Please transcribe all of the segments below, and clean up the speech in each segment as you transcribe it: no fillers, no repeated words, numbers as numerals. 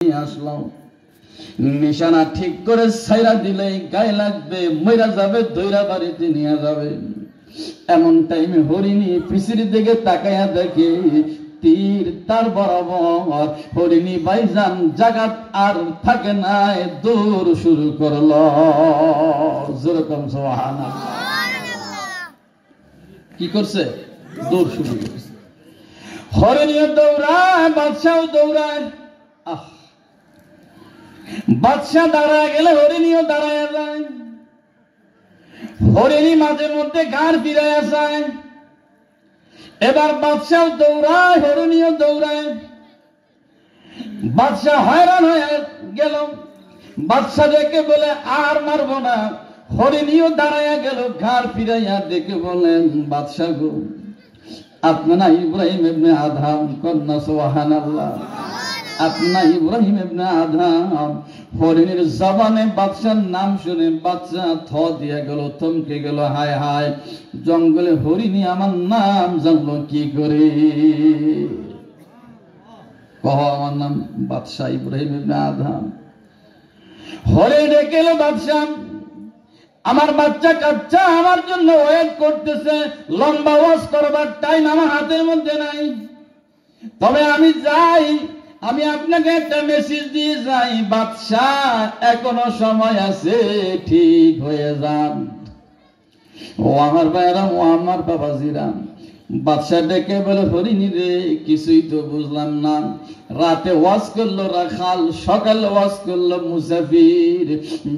আসলাম নিশানা ঠিক করে ছাইরা দিলে গায়ে লাগবে, মইরা যাবে, দইরা বাড়িতে নিয়ে যাবে। এমন টাইমে হরিণী পিছির দিকে তাকাইয়া দেখে তীর তার বরাবর। হরিণী ভাইজান জাগাত আর থাকে নাই, দৌড় শুরু করলো। যেরকম সুবহানাল্লাহ। কি করছে? দৌড় শুরু করছে। হরিণীও দৌড়ায়, বাদশাও দৌড়ায়। বাদশাহ দাঁড়ায় গেলে হরিণীও দাঁড়ায় যায়। হরিণী মাঝে মধ্যে ঘাড় ফিরাইয়া যায়। এবার বাদশাহ দৌড়ায়, হরিণীও দৌড়ায়। বাদশাহ হয়রান হয়ে গেল। বাদশাহ দেখে বলে আর মারব না। হরিণীও দাঁড়াইয়া গেল, ঘাড় ফিরাইয়া দেখে বলেন বাদশাহ গো, আপনারা ইব্রাহিম ইবনে আদহাম কন্যা। সুবহানাল্লাহ। আপনার ইব্রাহিম ইবনে আদহাম। হরিণীর জবানে বাদশার নাম শুনে বাচ্চা থ দিয়া গেল, থমকে গেল। হায় হায়, জঙ্গলে হরিণী আমার নাম জানলো কি করে? কহ আমার নাম বাদশাহ ইব্রাহিম ইবনে আদহাম। হরিণী ডেকে এলো, বাদশাহ আমার বাচ্চা কাচ্চা আমার জন্য ওয়েট করতেছে। লম্বা ওয়াজ করবার টাইম আমার হাতের মধ্যে নাই। তবে আমি যাই, আমি আপনাকে একটা মেসেজ দিয়ে যাই, বাদশাহ এখনো সময় আছে, ঠিক হয়ে যান। ও আমার ভাইরা, ও আমার বাবাজিরা, বাদশাহ ডেকে বলে হরিণী রে, কিছুই তো বুঝলাম না। রাতে ওয়াজ করলো রাখাল, সকালে ওয়াজ করলো মুসাফির,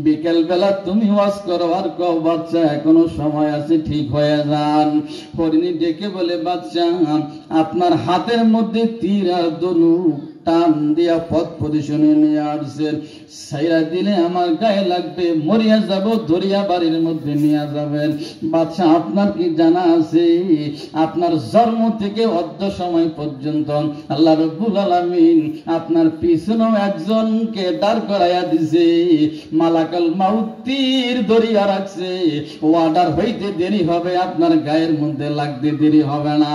বিকেল বেলা তুমি ওয়াজ করো আর কও বাচ্চা এখনো সময় আছে, ঠিক হয়ে যান। হরিণী ডেকে বলে বাদশাহ আপনার হাতের মধ্যে তীর আর ধনুক টান দিয়া পথ পজিশনে নিয়ে আসছেন, ছাইরা দিলে আমার গায়ে লাগবে, মরিয়া যাব, ধরিয়া বাড়ির মধ্যে নিয়ে যাবেন। বাদশাহ আপনার কি জানা আছে আপনার জন্ম থেকে অর্ধ সময় পর্যন্ত আল্লাহ রাব্বুল আলামিন আপনার পিছনেও একজনকে দাঁড় করাইয়া দিছে, মালাকুল মাউত তীর ধরিয়া রাখছে। ওয়ার্ডার হইতে দেরি হবে, আপনার গায়ের মধ্যে লাগতে দেরি হবে না।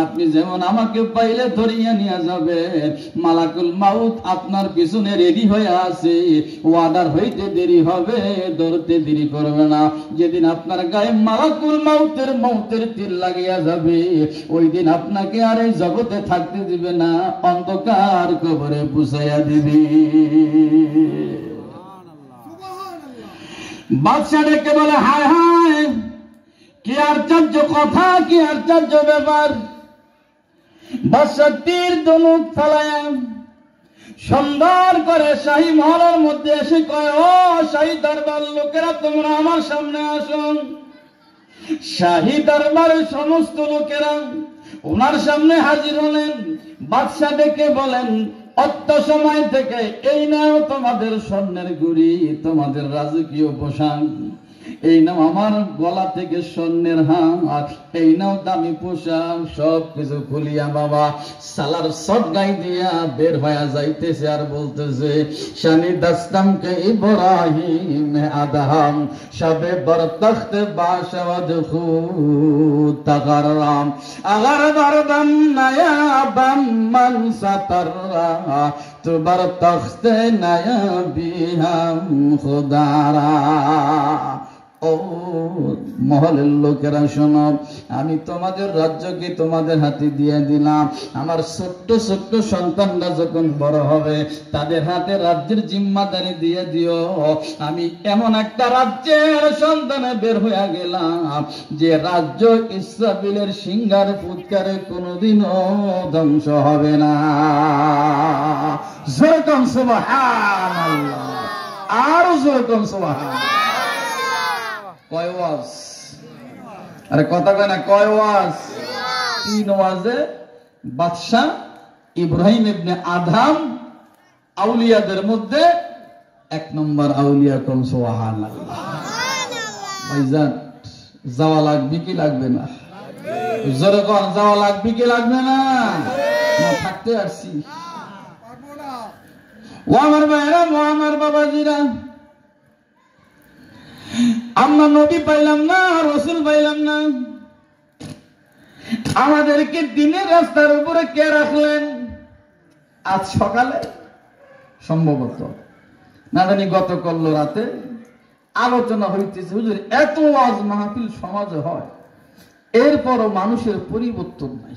আপনি যেমন আমাকে পাইলে ধরিয়া নিয়ে যাবেন, মালাকুল মাউত আপনার পিছনে রেডি হয়ে আছে, ওয়ার্ডার হইতে দেরি হবে, ধরতে দেরি করবে না। যেদিন আপনার গায়ে মালাকুল মৌতের তীর লাগিয়া যাবে, ওই দিন আপনাকে আর এই জগতে থাকতে দিবে না, অন্ধকার কবরে পুষাইয়া দিবে। বাদশাহ ডেকে বলে হায় হায়, কি আশ্চর্য কথা, কি আশ্চর্য ব্যাপার। বাদশাহ তীর ধনুক ফালায়া সুন্দর করে শাহী মহলের মধ্যে এসে কয়, ও শাহী দরবার লোকেরা, তোমরা আমার সামনে আসুন। শাহী দরবারের সমস্ত লোকেরা ওনার সামনে হাজির হলেন। বাদশাহ ডেকে বলেন অত সময় থেকে এই নাও তোমাদের স্বর্ণের গুড়ি, তোমাদের রাজকীয় পোশাক, এই নাও আমার গলা থেকে স্বর্ণের হার, এই নাও দামি পোশাক, সব কিছু খুলিয়া বাবা সালার সব গাই দিয়া বের হয়ে যাইতেছে আর বলতেছে শানি দাস্তাম কে ইব্রাহিম আদহাম সবে বরতখত বাশওয়াদ খুদ তাগরাম আগার বরদম নয়া বম মন সতরা তো বরতখত নয়া বিহাম খুদারা। ও মহলের লোকেরা শোনো, আমি তোমাদের রাজ্যকে তোমাদের হাতে দিয়ে দিলাম। আমার ছোট্ট ছোট্ট সন্তানরা যখন বড় হবে, তাদের হাতে রাজ্যের জিম্মাদারি দিয়ে দিও। আমি এমন একটা রাজ্যের সন্তানে বের হয়ে গেলাম, যে রাজ্য ইসরাফিলের সিংহার ফুৎকারে কোনোদিনও ধ্বংস হবে না। যেরকম সুবহানাল্লাহ, আর যেরকম সুবহানাল্লাহ। কয় ওয়াজ? আরে কথা কয় না, কয় ওয়াজ? 3 ওয়াজে বাদশাহ ইব্রাহিম ইবনে আদহাম আউলিয়াদের মধ্যে 1 নম্বর আউলিয়া। কোন সুবহানাল্লাহ। ভাইজান যাওয়া লাগবে কি লাগবে না? জোরে কোন, যাওয়া লাগবে কি লাগবে না? থাকতে আসছি। ও আমার ভাইরা, ও আমার বাবাজিরা, আমরা নবী পাইলাম না, রাসূল পাইলাম না, আমাদেরকে দিনের রাস্তার উপরে কে রাখলেন? আজ সকালে সম্ভবত, না জানি গত কল্ল রাতে আলোচনা হইতেছে, হুজুর এত ওয়াজ মাহফিল সমাজে হয়, এরপরও মানুষের পরিবর্তন নাই।